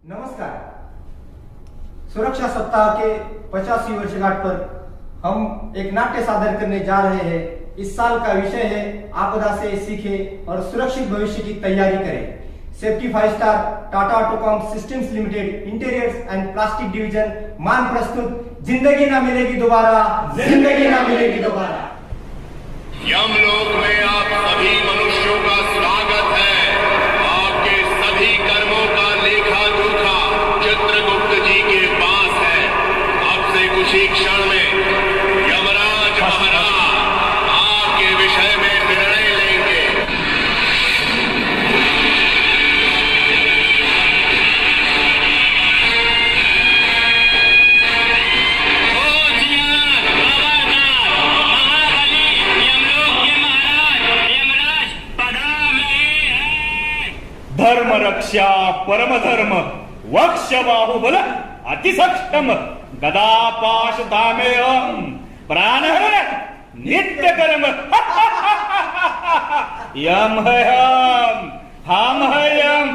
नमस्कार। सुरक्षा सप्ताह के 50वीं वर्षगांठ पर हम एक नाट्य सादर करने जा रहे हैं। इस साल का विषय है आपदा से सीखें और सुरक्षित भविष्य की तैयारी करें। Safety 5 star Tata Autocomp systems limited interiors and plastic division मान प्रस्तुत जिंदगी ना मिलेगी दोबारा, जिंदगी ना मिलेगी दोबारा। यमलोक में आप सभी मनुष्यों का स्वागत है। आपके सभी कर्मों का लेखा जोखा चित्रगुप्त जी के पास है। अब से कुछ ही क्षण में यमराज महाराज आपके विषय में निर्णय लेंगे। धर्म रक्षा परम धर्म वक्ष बाहुबल अतिसक्षम गदापाश दामेयम प्राणहरण नित्य कर्म यम है हम है यम।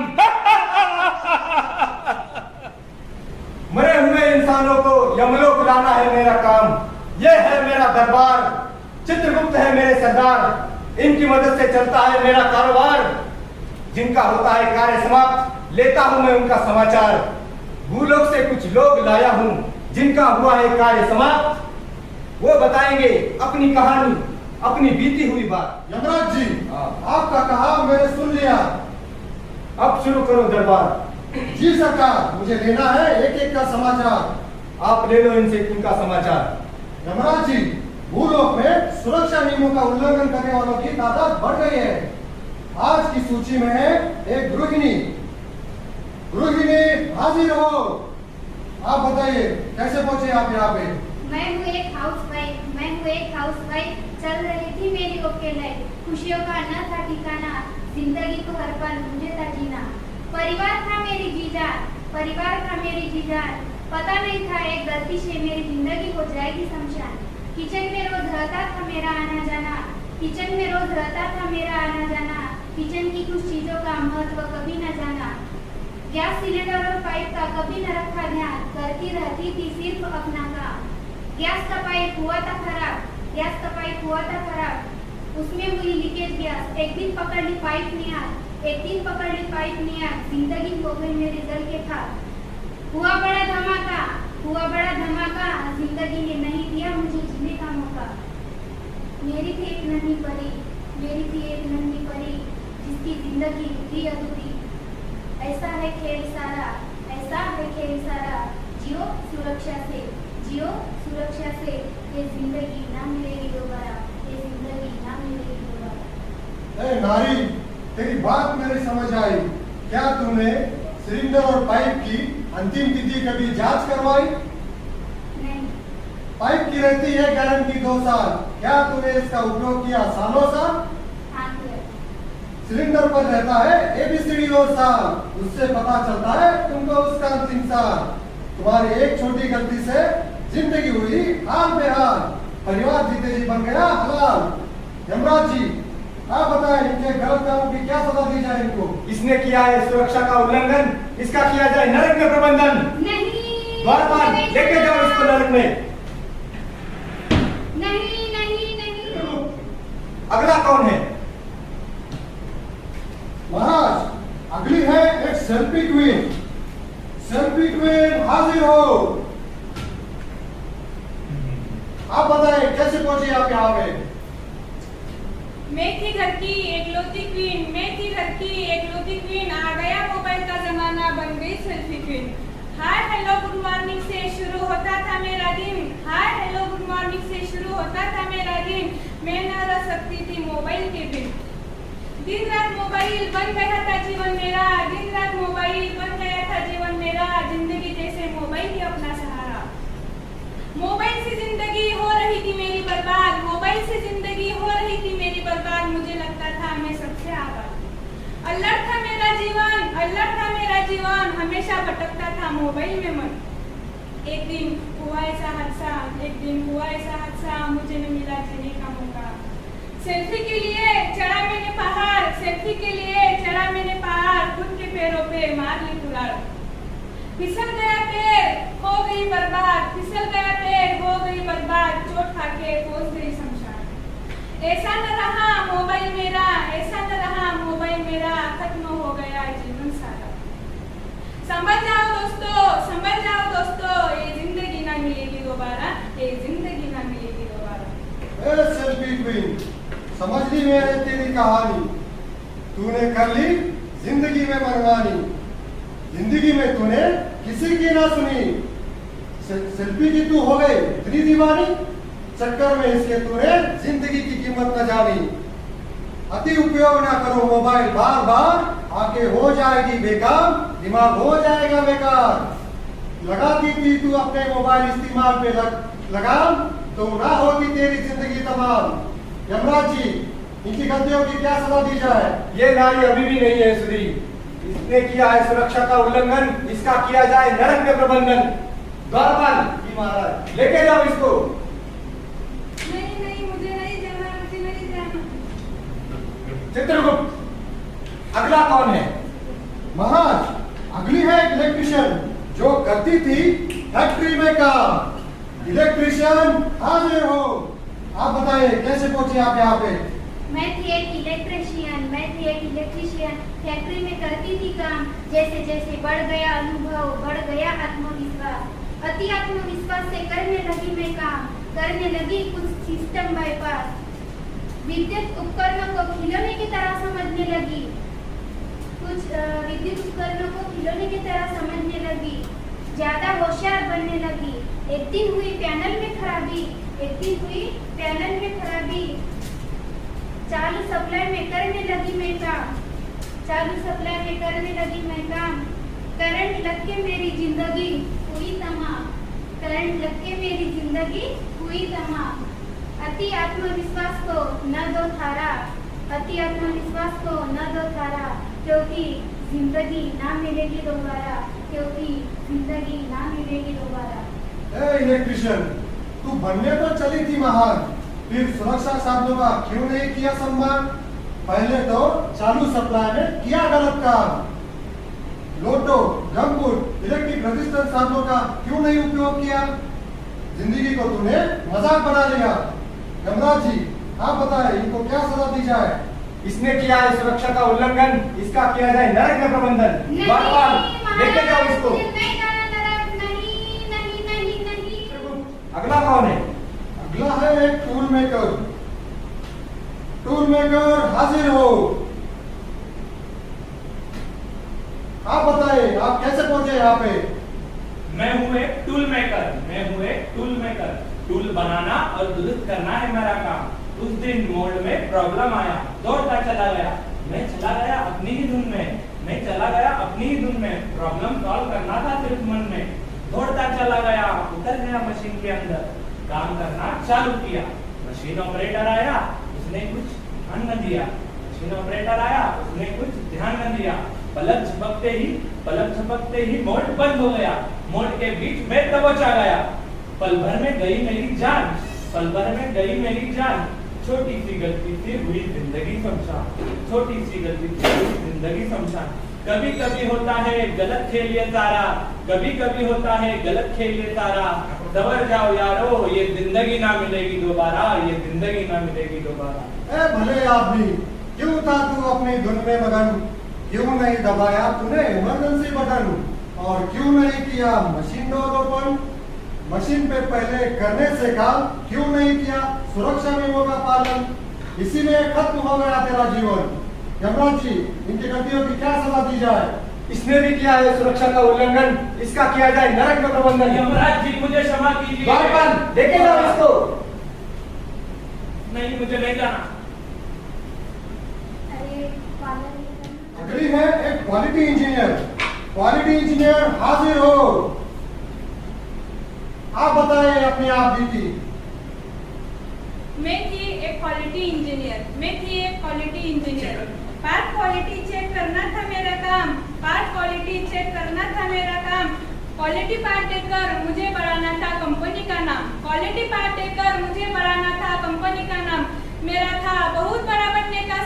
मरे हुए इंसानों को यमलोक लाना है मेरा काम। यह है मेरा दरबार। चित्रगुप्त है मेरे सरदार। इनकी मदद से चलता है मेरा कारोबार। जिनका होता है कार्य समाप्त लेता हूं मैं उनका समाचार। भूलोक से कुछ लोग लाया हूं जिनका हुआ है कार्य समाप्त। वो बताएंगे अपनी कहानी, अपनी बीती हुई बात। यमराज जी, आपका कहा मैंने सुन लिया। अब शुरू करो दरबार। जी सरकार, मुझे लेना है एक एक का समाचार। आप ले लो इनसे इनका समाचार। यमराज जी, भूलोक में सुरक्षा नियमों का उल्लंघन करने वालों की तादाद बढ़ गई है। आज की सूची में है एक गृहिणी। गृहिणी हाजिर हो। आप बताइए कैसे पहुंचे आप यहाँ पे? मैं हूँ एक हाउसवाइफ। चल रही थी मेरी ओके लाइफ। खुशियों का न था ठिकाना, जिंदगी को हर पल मुझे था जीना। परिवार था मेरी जीजान। पता नहीं था एक गलती से मेरी जिंदगी हो जाएगी शमशान। किचन में रोज रहता था मेरा आना जाना। किचन की कुछ चीजों का महत्व कभी न जाना। गैस सिलेंडर और पाइप का कभी न रखा ध्यान। करती रहती थी सिर्फ अपना काम। गैस का पाइप हुआ था खराब। उसमें हुई लीकेज गैस। एक दिन पकड़ ली पाइप ने आग। जिंदगी हो गई मेरी जल के खाक। हुआ बड़ा धमाका। जिंदगी ने नहीं दिया मुझे जीने का मौका। मेरी थी एक नन्ही परी जिसकी जिंदगी थी अधूरी। ऐसा है खेल सारा। जियो सुरक्षा से ये जिंदगी ना मिलेगी दोबारा। ए नारी, तेरी बात मेरी समझ आई। क्या तूने सिलेंडर और पाइप की अंतिम तिथि कभी जांच करवाई? नहीं। पाइप की रहती है गारंटी 2 साल। क्या तूने इसका उपयोग किया सालों साल? हाँ किया। सिलेंडर पर रहता है ABCD और साल। उससे पता चलता है तुमको उसका अंतिम साल। तुम्हारी एक छोटी गलती से जिंदगी हुई हाल बेहाल। परिवार जीते जी बन गया हलाल। यमराज जी, आप बताएं इनके गलत कामों की क्या सजा दी जाए इनको? इसने किया है सुरक्षा का उल्लंघन। इसका किया जाए नरक में प्रबंधन। नहीं। द्वारपाल लेके जाओ इसको नरक में। नहीं। अगला कौन है? महाराज, अगली है एक सेल्फी क्वीन। हाजिर हो। आप बताएं कैसे पहुंचे आप यहाँ पे? मैं थी घर की एकलौती क्वीन। आ गया मोबाइल का जमाना, बन गई selfie queen. Hi hello good morning से शुरू होता था मेरा दिन। मैं न रह सकती थी मोबाइल के बिन। दिन रात मोबाइल बन गया था जीवन मेरा। जिंदगी जैसे मोबाइल ही अपना सहारा। मोबाइल से जिंदगी हो रही थी मेरी बर्बाद। मुझे लगता था मैं सबसे आबाद। अलर्ट था मेरा जीवन। हमेशा भटकता था मोबाइल में मन। एक दिन हुआ ऐसा हादसा, मुझे न मिला जीने का मौका। सेल्फी के लिए चढ़ा मैंने पहाड़, खुद के पैरों पे मार ली कुल्हाड़। फिसल गया पैर हो गई बर्बाद, फिसल गया पैर हो गई बर्बाद, चोट खा के पहुंच गई शमशान। ऐसा न रहा मोबाइल मेरा, ऐसा न रहा मोबाइल मेरा, खत्म हो गया जीवन सारा। समझ जाओ दोस्तों, ये जिंदगी ना मिलेगी दोबारा, ये जिंदगी ना मिलेगी दोबारा। ए सेल्फी क्वीन, समझ ली मैंने तेरी कहानी, तूने कर ली जिंदगी में मनमानी, जिंदगी में तूने किसी की ना सुनी, सेल्फी की तू हो गई इतनी दीवानी, चक्कर में इसके तूने जिंदगी की कीमत न जानी। अति उपयोग ना करो मोबाइल बार बार, आंखें हो जाएगी बेकार, दिमाग हो जाएगा बेकार। लगाती थी तू अपने मोबाइल इस्तेमाल पे लगाम, तो ना होगी तेरी जिंदगी तमाम। यमराज जी, इनकी गलतियों की क्या सजा दी जाए? ये नारी अभी भी नहीं है सुधरी, इसने किया है सुरक्षा का उल्लंघन, इसका किया जाए नरक में प्रबंधन। द्वारपाल जी महाराज, लेके जाओ इसको। नहीं, मुझे नहीं जाना। चित्रगुप्त, अगला कौन है? महाराज, अगली है इलेक्ट्रिशियन, जो करती थी फैक्ट्री में काम। इलेक्ट्रिशियन हाजिर हो। आप बताइए कैसे पहुंचे आप यहाँ पे? मैं थी एक इलेक्ट्रिशियन, फैक्ट्री में करती थी काम। जैसे जैसे बढ़ गया अनुभव, बढ़ गया आत्मविश्वास, अति आत्मविश्वास से करने लगी मैं काम, करने लगी कुछ सिस्टम बाईपास। विद्युत उपकरणों को खिलौने की तरह समझने लगी, कुछ विद्युत उपकरणों को खिलौने की तरह समझने लगी, ज्यादा होशियार बनने लगी। एक दिन हुई पैनल में खराबी, चालू सप्लाई में करने लगी मैं काम, करंट लग के मेरी जिंदगी हुई तमाम, अति आत्मविश्वास को न दो थारा, क्योंकि जिंदगी ना मिलेगी दोबारा। ए इलेक्ट्रिशियन, तू बनने तो चली थी महान, फिर सुरक्षा साधनों का क्यों नहीं किया सम्मान? पहले तो चालू सप्लाई में किया गलत काम, लोटो, गमबुट, इलेक्ट्रिक रेजिस्टेंस साधनों का क्यों नहीं उपयोग किया? जिंदगी को तूने मजाक बना लिया। यमराज जी, आप बताएं इनको क्या सजा दी जाए? इसने किया है सुरक्षा का उल्लंघन, इसका किया जाए नरक में प्रबंधन। द्वारपाल, लेके जाओ इसको। अगला कौन है? अगला है एक टूल मेकर, हाजिर हो। आप बताइए आप कैसे पहुंचे यहाँ पे? मैं हूँ एक टूल मेकर, टूल बनाना और दुरुस्त करना है मेरा काम। उस दिन मोड में प्रॉब्लम आया, दौड़ता चला गया, मैं चला गया अपनी ही धुन में, प्रॉब्लम सॉल्व करना था सिर्फ मन में। दौड़ता चला गया, उतर गया मशीन के अंदर, काम करना चालू किया। मशीन ऑपरेटर आया, उसने कुछ ध्यान न दिया, पलक झपकते ही मोड बंद हो गया, मोड के बीच में दबोचा गया। पल भर में गई मेरी जान, छोटी सी गलती से हुई जिंदगी शमशान। कभी कभी होता है गलत खेल ये सारा, सवर जाओ यारो, ये जिंदगी ना मिलेगी दोबारा। ए भले आदमी, क्यों था तू अपनी धुन में मगन? क्यों नहीं दबाया तूने इमरजेंसी बटन? और क्यों नहीं किया मशीन डोर ओपन? मशीन पे पहले करने से काम क्यों नहीं किया सुरक्षा नियमों का पालन? इसीलिए खत्म हो गया तेरा जीवन। यमराज जी, इनकी गलतियों की क्या सजा दी जाए? इसने भी किया है सुरक्षा का उल्लंघन, इसका किया जाए नरक में प्रबंधन। यमराज जी, मुझे क्षमा कीजिए। द्वारपाल, लेके जाओ इसको। नहीं, मुझे नहीं जाना। अगली है एक क्वालिटी इंजीनियर, हाजिर हो। आप बताएं अपने आप बीती। मैं थी एक quality engineer, part quality check करना था मेरा काम, क्वालिटी पार्ट देकर मुझे बढ़ाना था कंपनी का नाम, मेरा था बहुत बड़ा बनने का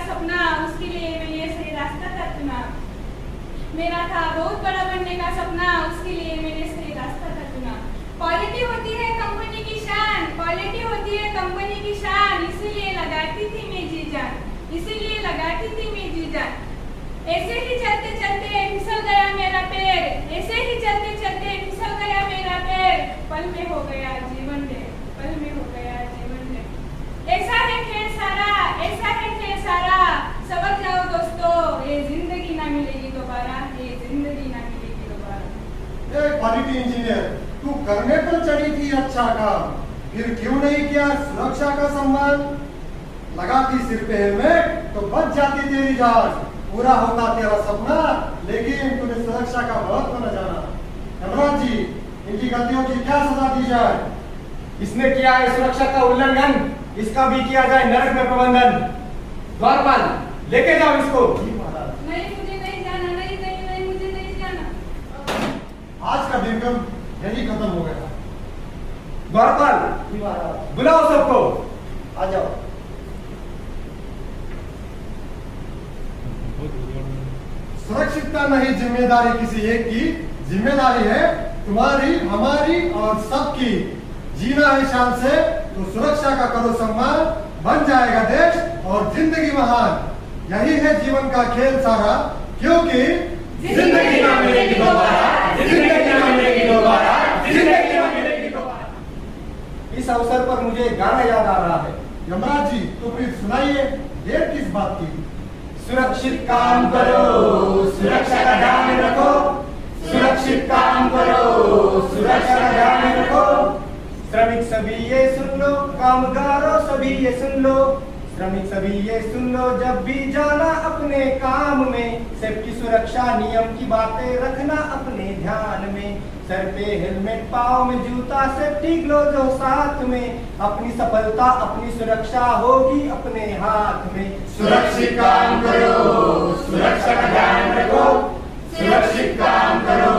सपना, उसके लिए मैं ये सही रास्ता था चुना। मेरा था बहुत बड़ा बनने का सपना, उसके लिए मैंने सही रास्ता का चुना। क्वालिटी होती है कंपनी की शान, क्वालिटी होती है कंपनी की शान, इसीलिए लगाती थी मैं जी जान, इसीलिए लगाती थी मैं जी जान। ऐसे ही चलते चलते फिसल गया मेरा पैर, ऐसे ही चलते चलते फिसल गया मेरा पैर, पल में हो गया जीवन ढेर, पल में हो गया जीवन ढेर। ऐसा है खेल सारा, ऐसा है खेल सारा, समझ जाओ दोस्तों, ये जिंदगी ना मिलेगी दोबारा, ये जिंदगी ना मिलेगी दोबारा। क्वालिटी इंजीनियर, तू करने तो चढ़ी थी अच्छा काम, फिर क्यों नहीं किया सुरक्षा का सम्मान? लगाती सिर पे हेलमेट तो बच जाती तेरी जान, पूरा होता तेरा सपना, लेकिन तूने सुरक्षा का महत्व न जाना। यमराज जी, इनकी गलतियों की क्या सजा दी जाए? इसने किया है सुरक्षा का उल्लंघन, इसका भी किया जाए नरक में प्रबंधन। द्वारपाल, लेके जाओ इसको। नहीं मुझे नहीं जाना, नहीं नहीं नहीं मुझे नहीं जाना। आज का दिन यही खत्म हो गया। द्वारपाल, बुलाओ सबको। आ जाओ। सुरक्षितता नहीं जिम्मेदारी किसी एक की, जिम्मेदारी है तुम्हारी, हमारी और सबकी। जीना है शान से तो सुरक्षा का करो सम्मान, बन जाएगा देश और जिंदगी महान। यही है जीवन का खेल सारा, क्योंकि जिंदगी ना मिलेगी दोबारा, जिंदगी ना मिलेगी दोबारा, जिंदगी ना मिलेगी दोबारा। इस अवसर पर मुझे गाना याद आ रहा है। यमराज जी, तो फिर सुनाइए, देर किस बात की? सुरक्षित काम करो, सुरक्षा का ध्यान रखो, सुरक्षित काम करो, सुरक्षा का ध्यान रखो। श्रमिक सभी ये सुन लो, कामगारों सभी ये सुन लो, श्रमिक सभी ये सुन लो, जब भी जाना अपने काम में, सेफ्टी सुरक्षा नियम की बातें रखना अपने ध्यान में। सर पे हेलमेट, पाँव में जूता, सेफ्टी ग्लोव हो साथ में, अपनी सफलता अपनी सुरक्षा होगी अपने हाथ में। सुरक्षित काम करो, सुरक्षा का ध्यान रखो, सुरक्षित काम करो,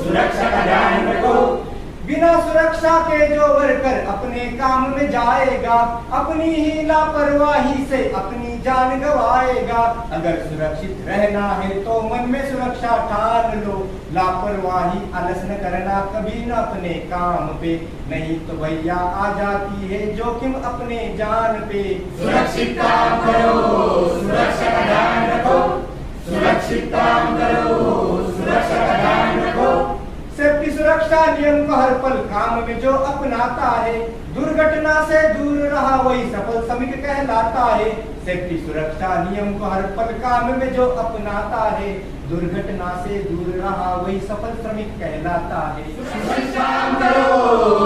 सुरक्षा का ध्यान रखो। बिना सुरक्षा के जो वर्कर अपने काम में जाएगा, अपनी ही लापरवाही से अपनी जान गवाएगा। अगर सुरक्षित रहना है तो मन में सुरक्षा ठान लो, लापरवाही आलस न करना कभी न अपने काम पे, नहीं तो भैया आ जाती है जोखिम अपने जान पे। सुरक्षित काम करो, सुरक्षा का ध्यान रखो, सुरक्षित काम करो, सुरक्षा का ध्यान रखो। सेफ्टी सुरक्षा नियम को हर पल काम में जो अपनाता है, दुर्घटना से दूर रहा वही सफल श्रमिक कहलाता है। सेफ्टी सुरक्षा नियम को हर पल काम में जो अपनाता है, दुर्घटना से दूर रहा वही सफल श्रमिक कहलाता है। सुरक्षित काम करो,